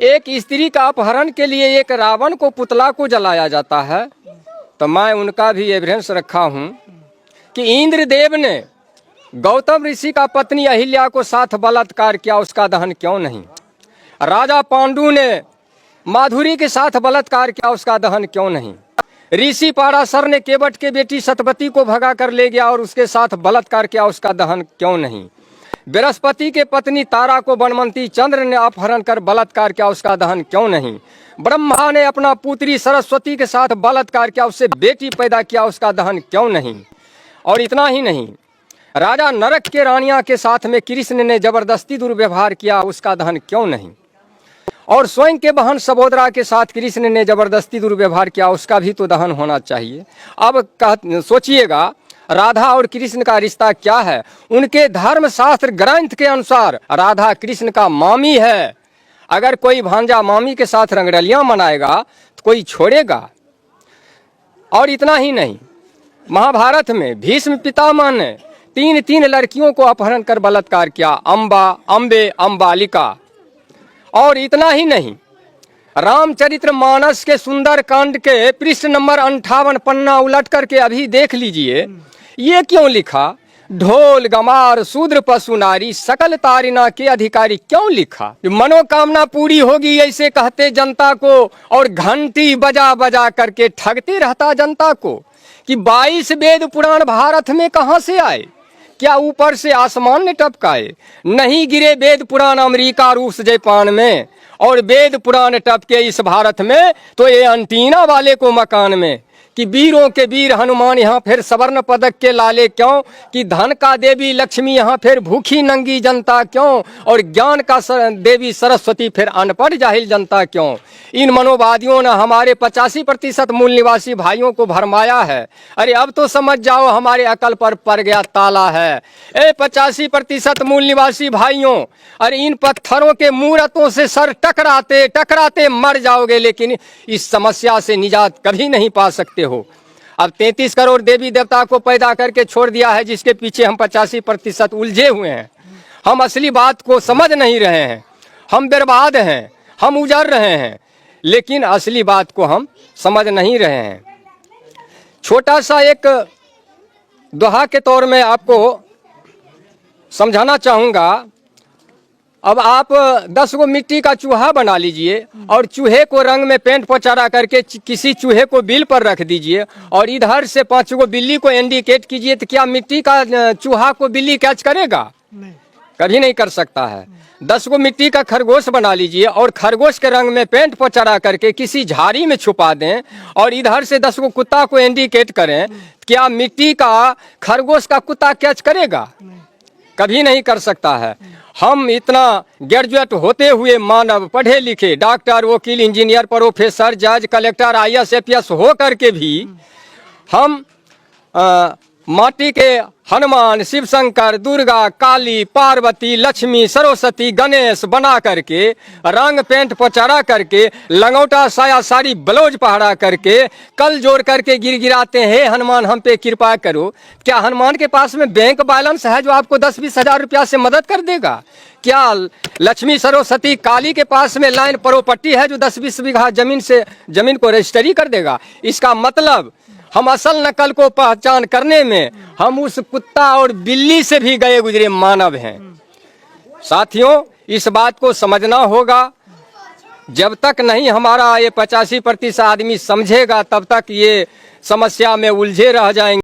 एक स्त्री का अपहरण के लिए एक रावण को पुतला को जलाया जाता है, तो मैं उनका भी एविडेंस रखा हूँ कि इंद्रदेव ने गौतम ऋषि का पत्नी अहिल्या को साथ बलात्कार किया, उसका दहन क्यों नहीं? राजा पांडु ने माधुरी के साथ बलात्कार किया, उसका दहन क्यों नहीं? ऋषि पाराशर ने केवट के बेटी सतवती को भगा कर ले गया और उसके साथ बलात्कार किया, उसका दहन क्यों नहीं? बृहस्पति के पत्नी तारा को बनवंती चंद्र ने अपहरण कर बलात्कार किया, उसका दहन क्यों नहीं? ब्रह्मा ने अपना पुत्री सरस्वती के साथ बलात्कार किया, उससे बेटी पैदा किया, उसका दहन क्यों नहीं? और इतना ही नहीं, राजा नरक के रानियां के साथ में कृष्ण ने जबरदस्ती दुर्व्यवहार किया, उसका दहन क्यों नहीं? और स्वयं के बहन सबोदरा के साथ कृष्ण ने जबरदस्ती दुर्व्यवहार किया, उसका भी तो दहन होना चाहिए। अब सोचिएगा, राधा और कृष्ण का रिश्ता क्या है? उनके धर्म शास्त्र ग्रंथ के अनुसार राधा कृष्ण का मामी है। अगर कोई भांजा मामी के साथ रंगरलियां मनाएगा तो कोई छोड़ेगा? और इतना ही नहीं, महाभारत में भीष्म पितामह ने 3 लड़कियों को अपहरण कर बलात्कार किया, अंबा, अंबे, अंबालिका। और इतना ही नहीं, रामचरितमानस के सुंदर कांड के पृष्ठ नंबर 58 पन्ना उलट करके अभी देख लीजिए, ये क्यों लिखा? ढोल गमार शूद्र पशु नारी सकल तारिना के अधिकारी, क्यों लिखा? मनोकामना पूरी होगी ऐसे कहते जनता को, और घंटी बजा बजा करके ठगते रहता जनता को कि 22 वेद पुराण भारत में कहां से आए? क्या ऊपर से आसमान ने टपकाए? नहीं गिरे वेद पुराण अमेरिका रूस जापान में, और वेद पुराण टपके इस भारत में तो ये अंटीना वाले को मकान में। कि वीरों के वीर हनुमान यहाँ फिर स्वर्ण पदक के लाले क्यों? कि धन का देवी लक्ष्मी यहाँ फिर भूखी नंगी जनता क्यों? और ज्ञान का देवी सरस्वती फिर अनपढ़ जाहिल जनता क्यों? इन मनोवादियों ने हमारे 85% मूल निवासी भाइयों को भरमाया है। अरे अब तो समझ जाओ, हमारे अकल पर पड़ गया ताला है। 85% मूल निवासी भाइयों, अरे इन पत्थरों के मूर्तों से सर टकराते टकराते मर जाओगे, लेकिन इस समस्या से निजात कभी नहीं पा सकते हो। अब 33 करोड़ देवी देवता को पैदा करके छोड़ दिया है, जिसके पीछे हम 85% उलझे हुए हैं। हम असली बात को समझ नहीं रहे हैं, हम बर्बाद हैं, हम उजड़ रहे हैं, लेकिन असली बात को हम समझ नहीं रहे हैं। छोटा सा एक दोहा के तौर में आपको समझाना चाहूँगा। अब आप 10 गो मिट्टी का चूहा बना लीजिए और चूहे को रंग में पेंट पोचारा करके किसी चूहे को बिल पर रख दीजिए, और इधर से 5 गो बिल्ली को इंडिकेट कीजिए, तो क्या मिट्टी का चूहा को बिल्ली कैच करेगा? नहीं, कभी नहीं कर सकता है। 10 गो मिट्टी का खरगोश बना लीजिए और खरगोश के रंग में पेंट पोचारा करके किसी झाड़ी में छुपा दें, और इधर से 10 गो कुत्ता को इंडिकेट करें, क्या मिट्टी का खरगोश का कुत्ता कैच करेगा? कभी नहीं कर सकता है। हम इतना ग्रेजुएट होते हुए मानव, पढ़े लिखे, डॉक्टर, वकील, इंजीनियर, प्रोफेसर, जज, कलेक्टर, IAS, APS हो करके भी हम माटी के हनुमान, शिव शंकर, दुर्गा, काली, पार्वती, लक्ष्मी, सरस्वती, गणेश बना करके रंग पेंट पोचारा करके लंगोटा साया साड़ी ब्लाउज पहरा करके कल जोड़ करके गिराते हैं, हनुमान हम पे कृपा करो। क्या हनुमान के पास में बैंक बैलेंस है जो आपको 10-20 हजार रुपया से मदद कर देगा? क्या लक्ष्मी, सरस्वती, काली के पास में लाइन प्रॉपर्टी है जो 10-20 बीघा जमीन को रजिस्ट्री कर देगा? इसका मतलब हम असल नकल को पहचान करने में हम उस कुत्ता और बिल्ली से भी गए गुजरे मानव हैं। साथियों, इस बात को समझना होगा। जब तक नहीं हमारा ये 85% आदमी समझेगा, तब तक ये समस्या में उलझे रह जाएंगे।